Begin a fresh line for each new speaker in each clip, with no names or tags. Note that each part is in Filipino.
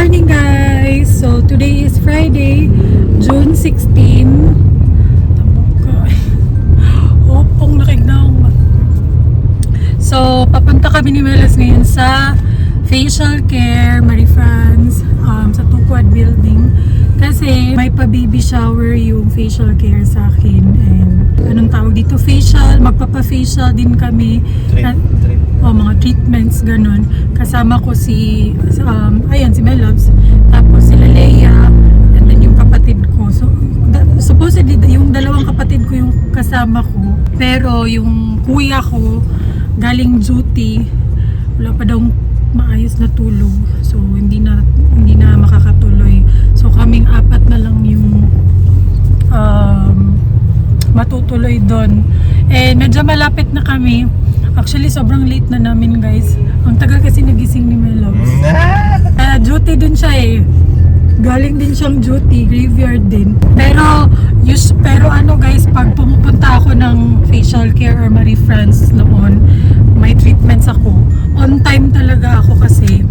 morning guys! So today is Friday, June 16. Opong nakignaong ba? So papunta kami ni Mylabs ngayon sa facial care Marie France sa Tukwad building. Kasi may pa-baby shower yung facial care sa akin. And anong tawag dito? Facial. Magpapa-facial din kami. O mga treatments, ganun. Kasama ko si ayan, si Mylabs. Tapos sila Leia. And then yung kapatid ko. So, supposedly, yung dalawang kapatid ko yung kasama ko. Pero yung kuya ko, galing duty. Wala pa daw maayos na tulog. So, hindi na makakatuloy. So, kaming apat na lang yung matutuloy doon. And medyo malapit na kami. Actually, sobrang late na namin guys. Ang tagal kasi nagising ni Mylabs. Duty din siya eh. Galing din siyang duty, graveyard din. Pero ano guys, pag pumupunta ako ng facial care or Marie France noon, may treatments ako. On time talaga ako kasi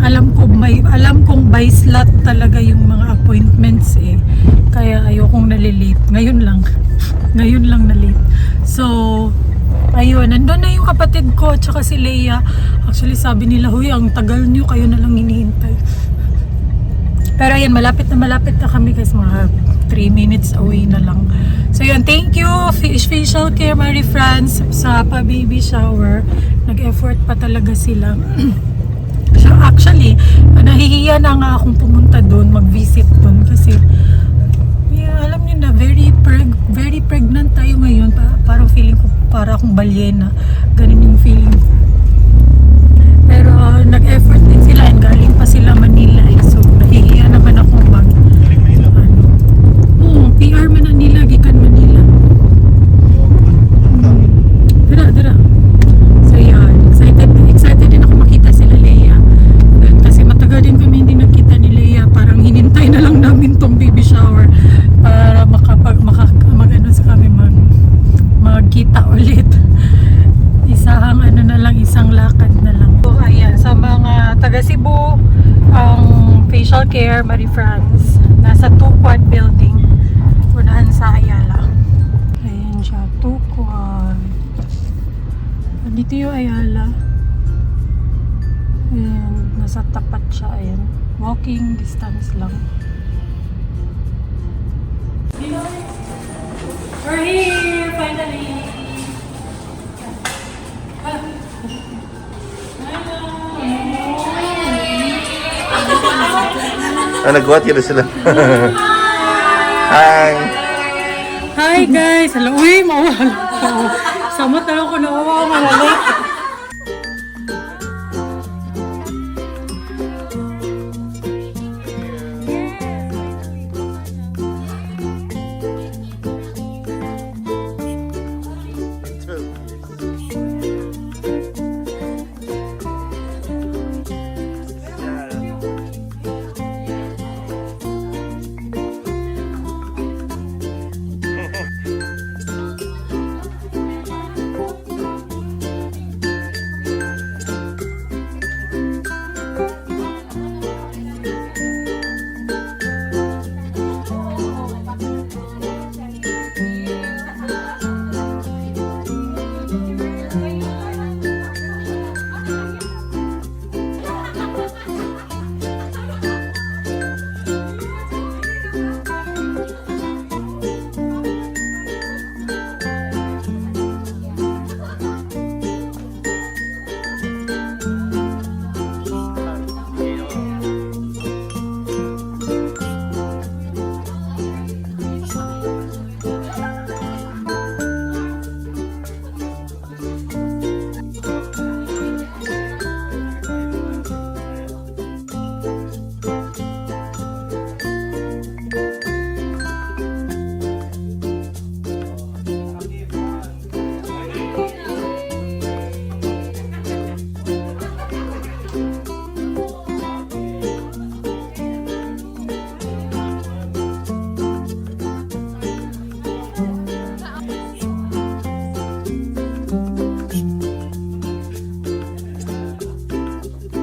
alam kong by slot talaga yung mga appointments eh. Kaya ayokong nalilate. Ngayon lang na late. So, ayun, nandun na yung kapatid ko at saka si Leia. Actually, sabi nila, huy, ang tagal nyo, kayo na lang hinihintay. Pero ayan, malapit na kami guys, mga 3 minutes away na lang. So yun, thank you Facial Care Marie France sa pa-baby shower. Nag-effort pa talaga sila. So actually, nahihiya na nga akong pumunta doon, mag-visit doon kasi alam niyo na, very pregnant tayo ngayon. Parang feeling ko para akong balyena. Ganun yung feeling ko. Pero nag-effort din sila and galing pa sila Manila eh. So nahihiya naman akong
Galing Manila?
PR Manila, gikan Manila. Dira. So yan, excited din ako makita sila Leia. Kasi matagal din kami hindi nakita ni Leia. Parang hinintay na lang namin tong baby shower para magkita ulit. Isang lakad na lang. So ayan, sa mga taga Cebu, ang facial care Marie France nasa Tukwad building, unahan sa Ayala. Ayan siya, Tukwad. Dito yung Ayala. Ayan, nasa tapat siya. Ayan, walking distance lang. We're here finally.
Nagkuhat yun sila. Hi!
Hi guys! Hello! Uy! Mawala ko. Samot na lang ko na mawala.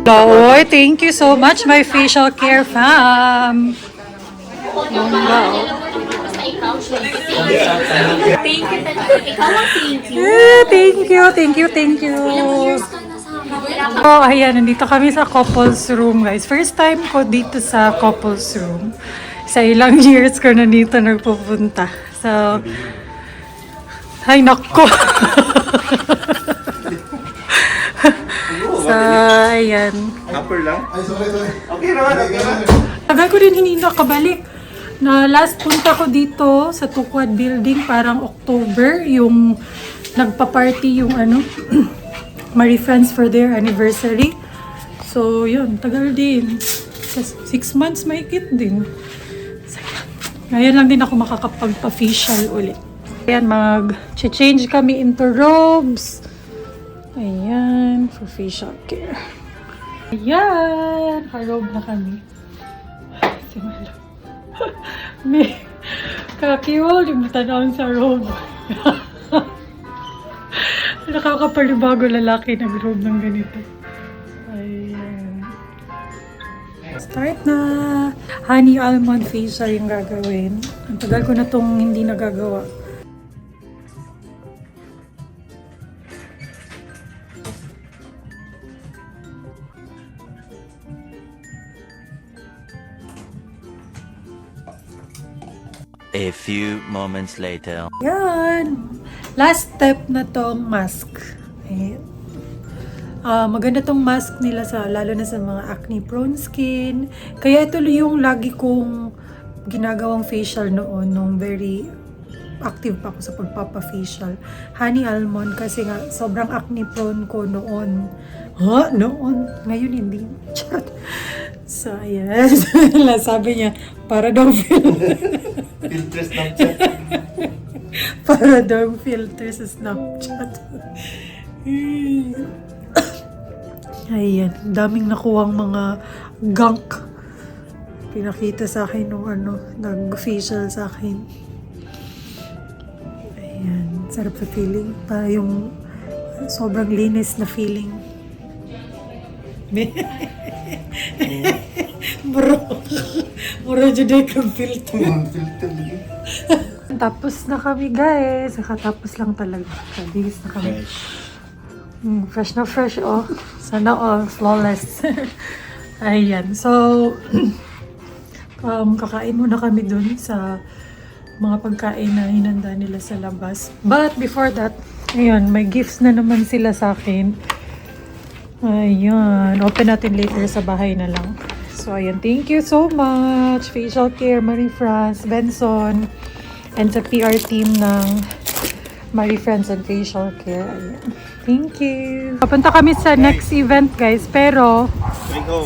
Oy, thank you so much, my facial care fam. Wow.
Thank you talaga. Ikaw ang thank you.
Thank you. Oh, ayan, nandito kami sa couples room, guys. First time ko dito sa couples room. Sa ilang years ko na dito nagpupunta. So, ay, nako. So, ayan.
Upper lang? Okay naman.
Tagal ko din hindi nakabalik. Na last punta ko dito sa Tukwad Building, parang October, yung nagpa-party yung Marie Friends for their anniversary. So, yun, tagal din. 6 months mahigit din. So, ngayon lang din ako makakapagpa-facial ulit. Ayan, mag-change kami into robes. Ayan, for facial care. Ayan, ka-robe na kami. Simula. May kakiwal yung natanawin sa robe. Nakakapalibago lalaki nag-robe ng ganito. Ayan. Start na! Honey almond facial yung gagawin. Ang tagal ko na itong hindi nagagawa.
A few moments later.
Yan! Last step na tong mask. Ayan. Maganda tong mask nila lalo na sa mga acne prone skin. Kaya ito yung lagi kong ginagawang facial noon nung very active pa ako sa pagpapa-facial. Honey almond kasi nga sobrang acne prone ko noon. Noon. Ngayon hindi. Charot. So, ayan. Sabi niya, para daw
Filter Snapchat.
para daw filter sa Snapchat. Ayan. Daming nakuhang mga gunk. Pinakita sa akin nung nag-facial sa akin. Ayan. Sarap sa feeling. Para yung sobrang linis na feeling. Bro juday kang filter.
Filter lagi.
Tapos na kami, guys. Nakatapos lang talaga. Kabis na kami. Fresh na fresh, oh. Sana all flawless. Ayan. So, kakain muna kami dun sa mga pagkain na hinanda nila sa labas. But before that, ayan, may gifts na naman sila sa akin. Ayan. Open natin later sa bahay na lang. So, ayan. Thank you so much. Facial Care, Marie France, Benson, and sa PR team ng Marie France and Facial Care. Ayan. Thank you. Papunta kami sa next event, guys. Pero,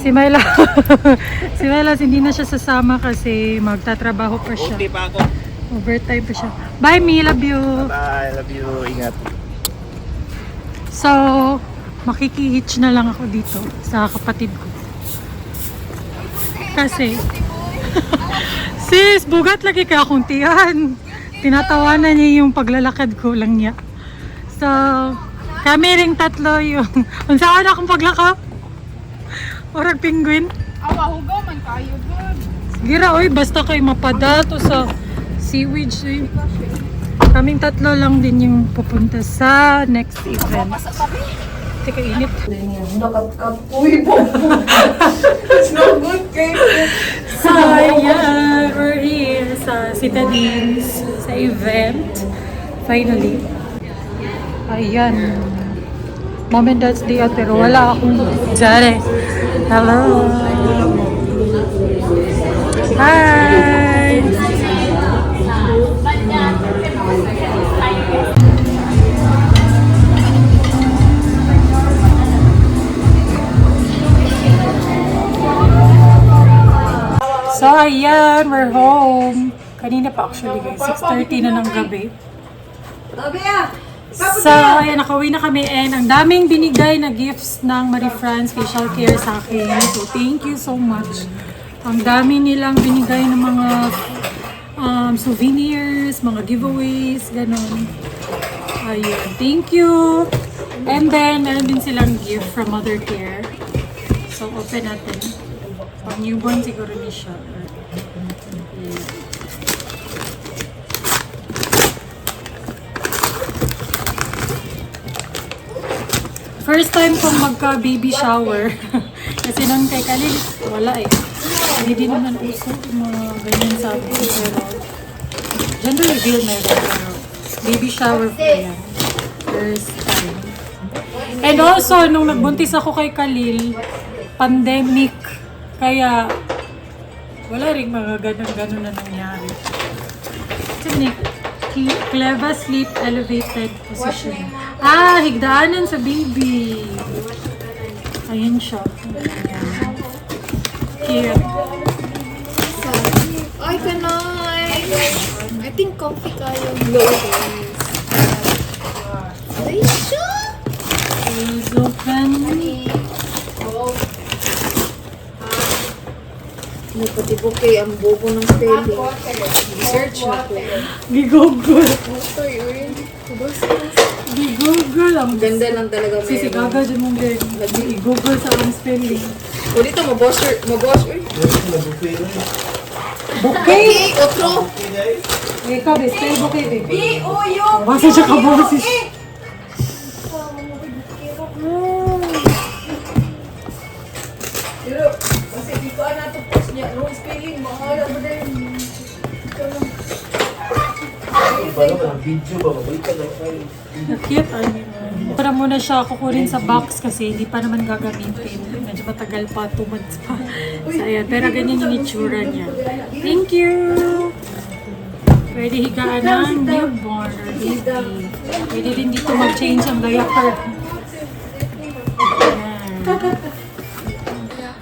si Mylabs, hindi na siya sasama kasi magtatrabaho pa siya.
Okay pa ako.
Overtime pa siya. Bye, Mi. Love you.
Bye. Love you. Ingat.
So, makikihitch na lang ako dito sa kapatid ko. Kasi, sis, bugat lagi ka akong tiyan. Tinatawanan niya yung paglalakad ko lang niya. So, kami ring tatlo yung, saan akong paglakap? Orag penguin.
Awa, hugaw man kayo, good.
Sige ra, oy, basta kayo mapadato sa seaweed. Eh. Kaming tatlo lang din yung pupunta sa next event. Teka, init.
Uy, bobo. It's not good, kayo.
So, yeah, we're here sa Citadines, sa event. Finally. Ayan. Mom and Dad's day out, pero wala akong jare. Hello. Hi. So, ayan, we're home. Kanina pa actually guys, 6:30 na ng gabi. So, ayan, nakauwi na kami and ang daming binigay na gifts ng Marie France Facial Care sa akin. So, thank you so much. Ang dami nilang binigay ng mga souvenirs, mga giveaways, ganon. Ayan, thank you. And then, meron din silang gift from Mother Care. So, open natin. Pang newborn siguro ni siya. Yeah. First time kong magka-baby shower. Kasi nung kay Khalil, wala eh. Hindi naman uso yung mga ganyan sa akin. Pero, gender reveal meron. Pero, baby shower po yan. First time. And also, nung nagbuntis ako kay Khalil, pandemic. Kaya, wala rin mga ganun-ganun na nangyari. Ito Cleva sleep elevated position. Ah, higdaanan sa baby. Ayan siya. Ayan. Here.
Ay, kanay. I think comfy kayo. Low guys. Ay, siya!
Please open.
Napatibukay ang bobo ng spelling. Search na ko.
Gigugol.
Sorry, uy.
Gigugol. Ang
Ganda lang talaga meron.
sisigaga dyan mong din. Gigugol sa ang spelling.
O dito, mabosh, uy.
Bouquet!
Otro.
Ikaw, spell bouquet, baby.
Yung!
Basta siya kaboses.
Pero, kasi di ko na ito post niya. Wrong spelling, bahala mo din.
Cute, ano. Para muna siya kukunin sa box kasi hindi pa naman gagamitin. Medyo matagal pa, 2 months pa. So, ayan. Pero ganyan yung itsura niya. Thank you! Pwede higaan ng newborn or baby. Pwede din dito mag-change ang diaper. Ayan.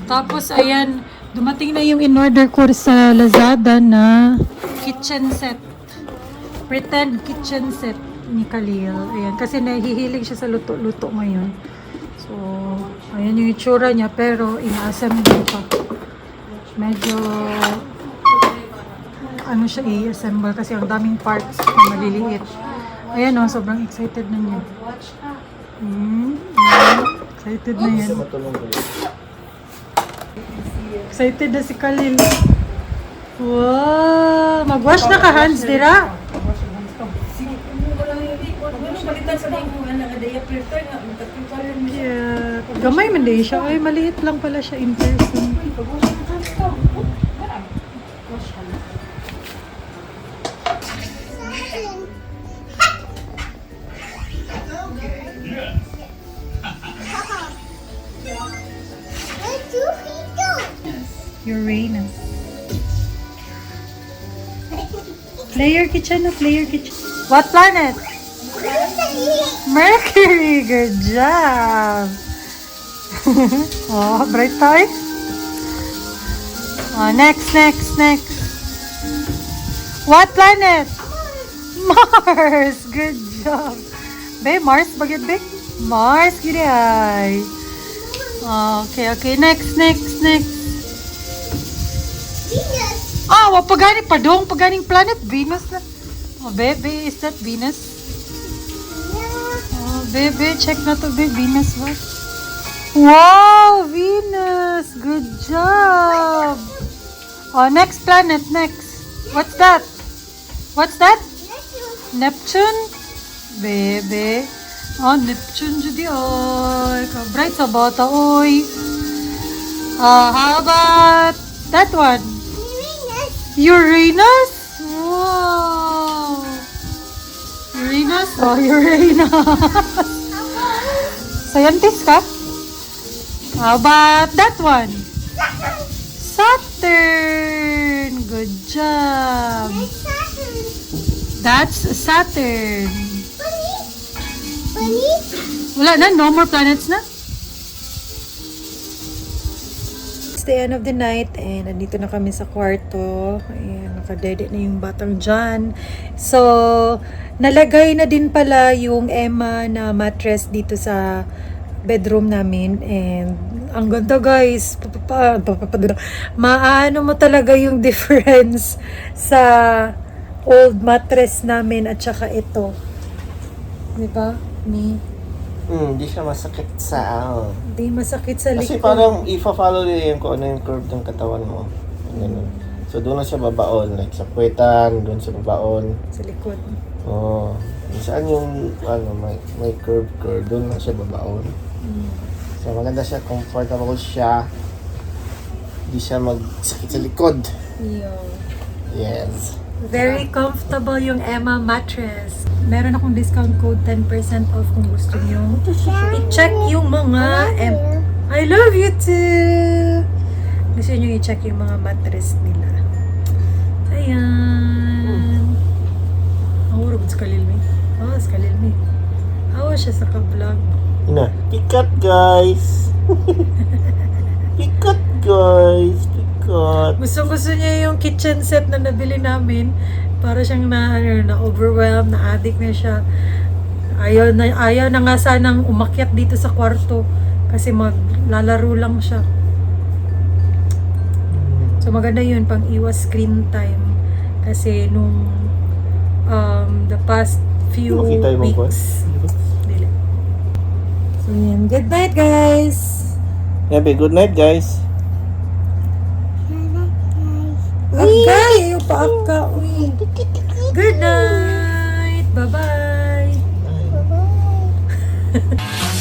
Tapos, ayan. Dumating na yung in-order ko sa Lazada na kitchen set. Pretend kitchen set ni Khalil. Ayan, kasi nahihilig siya sa luto-luto ngayon. So, ayan yung itsura niya, pero ina-assemble pa. Medyo, ano siya i-assemble kasi ang daming parts na maliliit. Ayan o, sobrang excited na niya. Excited na yan. Excited na si Khalil. Wow! Mag-wash na ka, hands, dira? Yeah. Gamay man din siya. Ay, maliit lang pala siya in person. Uranus. Player kitchen. What planet? Mercury. Good job. Oh, bright time. Oh, next. What planet? Mars. Good job. Be, Mars bagay be? Mars, gini ay. Okay. Next. Ah, paganing padong, paganing planet, Venus na. Oh, baby, is that Venus? Oh, baby, check na to, baby, Venus, what? Wow, Venus, good job. Oh, next planet, next. What's that? Neptune? Baby. Oh, Neptune, Judy, oy. Bright sa bata, oy. How about that one? Uranus? Wow! Uranus? Oh, Uranus! Scientist ka? How about that one? Saturn! Good job! That's Saturn! Wala na? No more planets na? The end of the night and nandito na kami sa kwarto. Ayan, nakadede na yung batang dyan. So, nalagay na din pala yung Emma na mattress dito sa bedroom namin and ang ganda guys. Maano mo talaga yung difference sa old mattress namin at saka ito. Diba?
Hindi siya masakit sa
Hindi masakit sa
Kasi
likod.
parang i-follow nila yung kung ano yung curve ng katawan mo. Ganun. So doon na siya babaon. Like sa puwetan, doon siya babaon.
Sa likod.
Oo. Saan yung may curve, doon na siya babaon. So maganda siya, comfortable siya. Hindi siya magsakit sa likod. Yes.
Very comfortable yung Emma mattress. Meron akong discount code 10% off kung gusto nyo. I-check yung mga I love you too! Gusto nyo i-check yung mga mattress nila. Ayan. Ang urog sa Khalil mi. Sa Khalil mi. Awa siya sa ka-vlog.
Ina, pikat guys! Pikat guys! Pikat!
Gusto niya yung kitchen set na nabili namin. Para siyang na-overwhelmed, na-addict na siya. Ayaw na nga sanang umakyat dito sa kwarto. Kasi maglalaro lang siya. So maganda yun, pang iwas screen time. Kasi nung the past few weeks. Dili. So yan. Good night, guys!
Yabe, good night guys!
Agay! Ayaw pa ka. Uy. Good night! Bye-bye!
Bye.